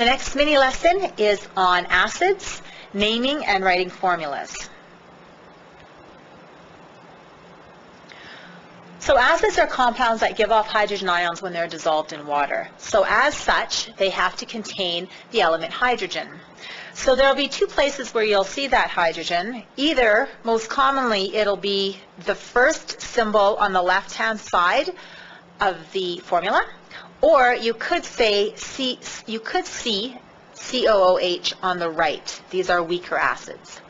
The next mini lesson is on acids, naming and writing formulas. So acids are compounds that give off hydrogen ions when they're dissolved in water. So as such, they have to contain the element hydrogen. So there will be two places where you'll see that hydrogen. Either, most commonly, it'll be the first symbol on the left-hand side of the formula, or you could see COOH on the right. These are weaker acids.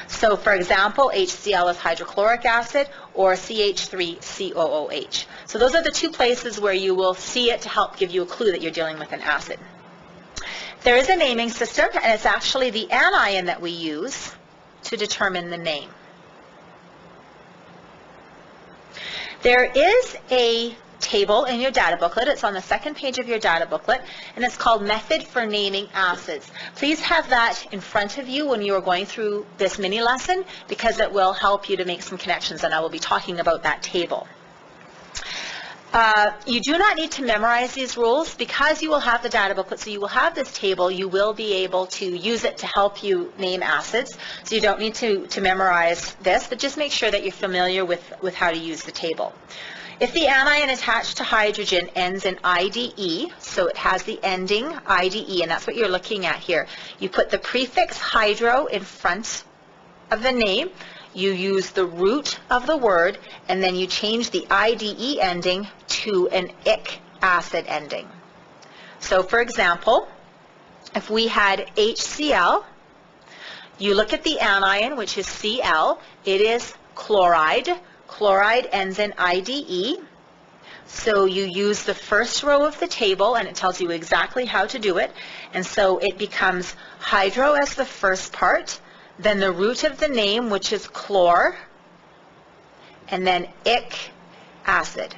So for example, HCl is hydrochloric acid, or CH3COOH. So those are the two places where you will see it to help give you a clue that you're dealing with an acid. There is a naming system, and it's actually the anion that we use to determine the name. There is a table in your data booklet. It's on the second page of your data booklet, and it's called Method for Naming Acids. Please have that in front of you when you are going through this mini lesson, because it will help you to make some connections, and I will be talking about that table. You do not need to memorize these rules. Because you will have the data booklet, so you will have this table, you will be able to use it to help you name acids. So you don't need to memorize this, but just make sure that you're familiar with how to use the table. If the anion attached to hydrogen ends in IDE, so it has the ending IDE, and that's what you're looking at here, you put the prefix hydro in front of the name, you use the root of the word, and then you change the IDE ending to an ic acid ending. So for example, if we had HCl, you look at the anion, which is Cl, it is chloride. Chloride ends in IDE. So you use the first row of the table, and it tells you exactly how to do it. And so it becomes hydro as the first part, then the root of the name, which is chlor, and then ic acid.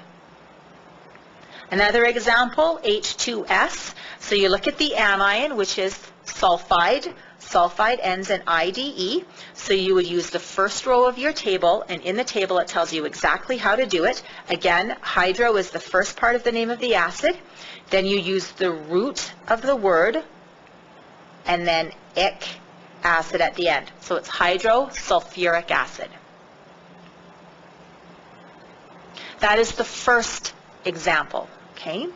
Another example, H2S. So you look at the anion, which is sulfide. Sulfide ends in IDE. So you would use the first row of your table, and in the table it tells you exactly how to do it. Again, hydro is the first part of the name of the acid. Then you use the root of the word, and then ic acid at the end. So it's hydrosulfuric acid. That is the first example, okay?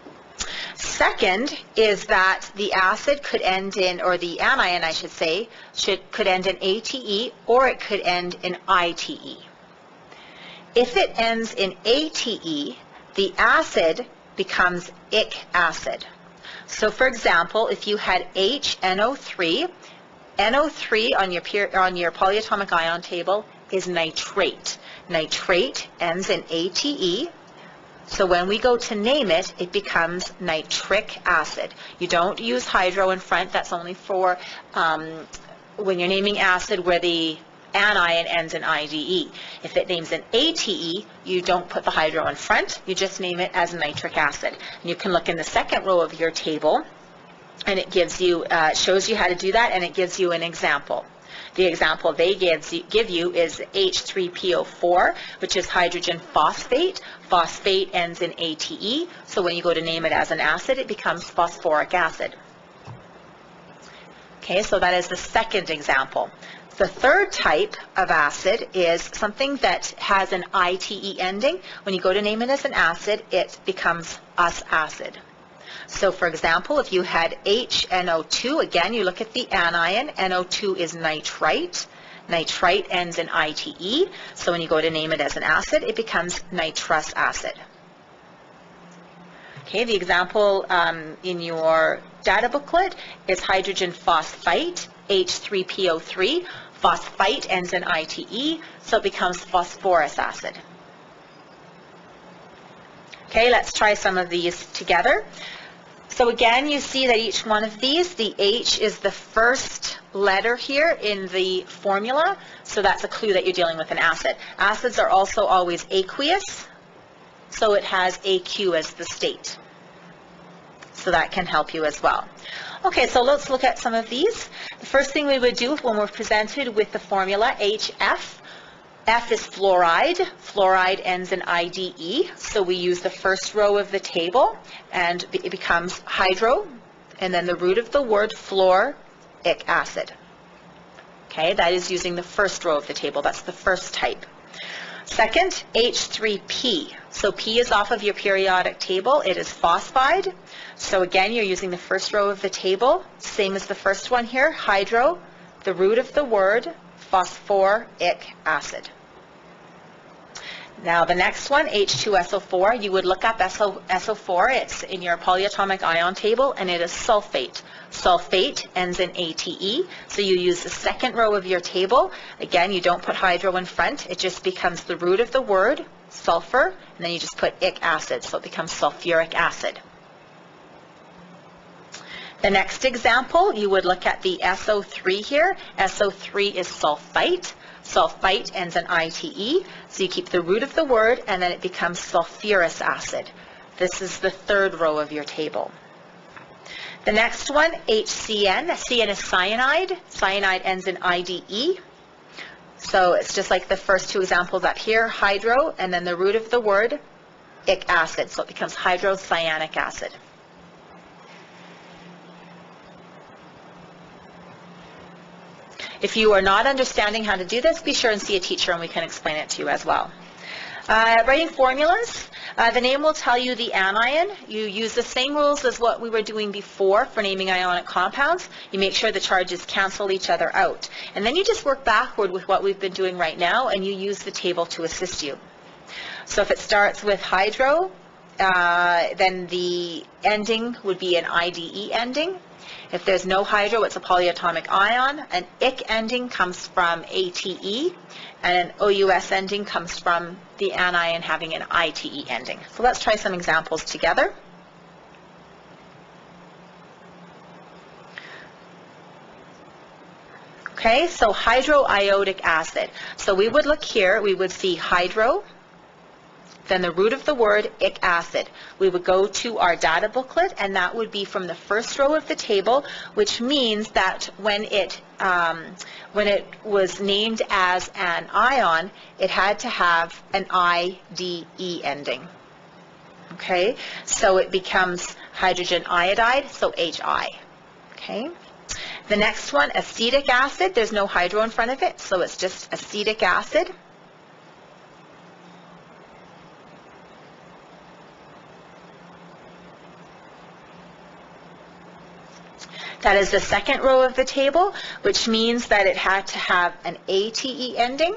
Second is that the acid could end in, or the anion I should say, could end in ATE, or it could end in ITE. If it ends in ATE, the acid becomes ic acid. So for example, if you had HNO3, NO3 on your polyatomic ion table is nitrate. Nitrate ends in ATE. So when we go to name it, it becomes nitric acid. You don't use hydro in front. That's only for when you're naming acid where the anion ends in IDE. If it names in ATE, you don't put the hydro in front. You just name it as nitric acid. And you can look in the second row of your table, and it gives you, shows you how to do that, and it gives you an example. The example they give you is H3PO4, which is hydrogen phosphate. Phosphate ends in ATE, so when you go to name it as an acid, it becomes phosphoric acid. Okay, so that is the second example. The third type of acid is something that has an ITE ending. When you go to name it as an acid, it becomes us acid. So for example, if you had HNO2, again, you look at the anion, NO2 is nitrite. Nitrite ends in ITE, so when you go to name it as an acid, it becomes nitrous acid. Okay, the example in your data booklet is hydrogen phosphite, H3PO3. Phosphite ends in ITE, so it becomes phosphorus acid. Okay, let's try some of these together. So again, you see that each one of these, the H is the first letter here in the formula, so that's a clue that you're dealing with an acid. Acids are also always aqueous, so it has AQ as the state. So that can help you as well. Okay, so let's look at some of these. The first thing we would do when we're presented with the formula HF, F is fluoride. Fluoride ends in IDE, so we use the first row of the table, and it becomes hydro, and then the root of the word fluoric acid. Okay, that is using the first row of the table. That's the first type. Second, H3P. So P is off of your periodic table. It is phosphide. So again, you're using the first row of the table. Same as the first one here, hydro, the root of the word, phosphoric acid. Now the next one, H2SO4, you would look up SO4. It's in your polyatomic ion table, and it is sulfate. Sulfate ends in ATE, so you use the second row of your table. Again, you don't put hydro in front. It just becomes the root of the word, sulfur, and then you just put ic acid, so it becomes sulfuric acid. The next example, you would look at the SO3 here. SO3 is sulfite. Sulfite ends in ITE, so you keep the root of the word, and then it becomes sulfurous acid. This is the third row of your table. The next one, HCN. CN is cyanide. Cyanide ends in IDE. So it's just like the first two examples up here, hydro, and then the root of the word, ic acid, so it becomes hydrocyanic acid. If you are not understanding how to do this, be sure and see a teacher and we can explain it to you as well. Writing formulas, the name will tell you the anion. You use the same rules as what we were doing before for naming ionic compounds. You make sure the charges cancel each other out. And then you just work backward with what we've been doing right now, and you use the table to assist you. So if it starts with hydro, then the ending would be an IDE ending. If there's no hydro, it's a polyatomic ion. An ic ending comes from ATE, and an OUS ending comes from the anion having an ITE ending. So let's try some examples together. Okay, so hydroiodic acid. So we would look here, we would see hydro, then the root of the word, ic acid. We would go to our data booklet, and that would be from the first row of the table, which means that when it was named as an ion, it had to have an IDE ending. Okay, so it becomes hydrogen iodide, so HI. Okay. The next one, acetic acid, there's no hydro in front of it, so it's just acetic acid. That is the second row of the table, which means that it had to have an ATE ending.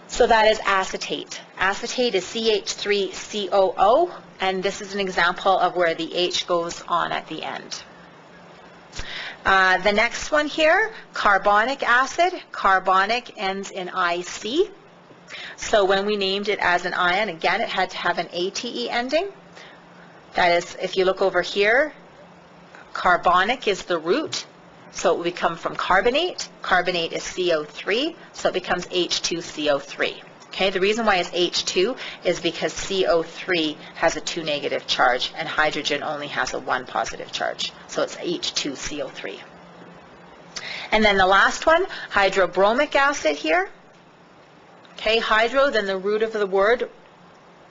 So that is acetate. Acetate is CH3COO, and this is an example of where the H goes on at the end. The next one here, carbonic acid. Carbonic ends in IC. So when we named it as an ion, again, it had to have an ATE ending. That is, if you look over here, carbonic is the root, so it will become from carbonate. Carbonate is CO3, so it becomes H2CO3. Okay, the reason why it's H2 is because CO3 has a 2 negative charge and hydrogen only has a 1 positive charge, so it's H2CO3. And then the last one, hydrobromic acid here. Okay, hydro, then the root of the word,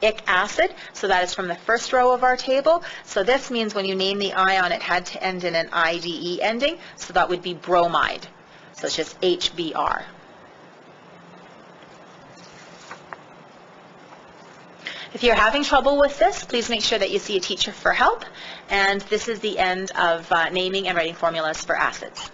ic acid, so that is from the first row of our table. So this means when you name the ion, it had to end in an IDE ending, so that would be bromide. So it's just HBr. If you're having trouble with this, please make sure that you see a teacher for help. And this is the end of naming and writing formulas for acids.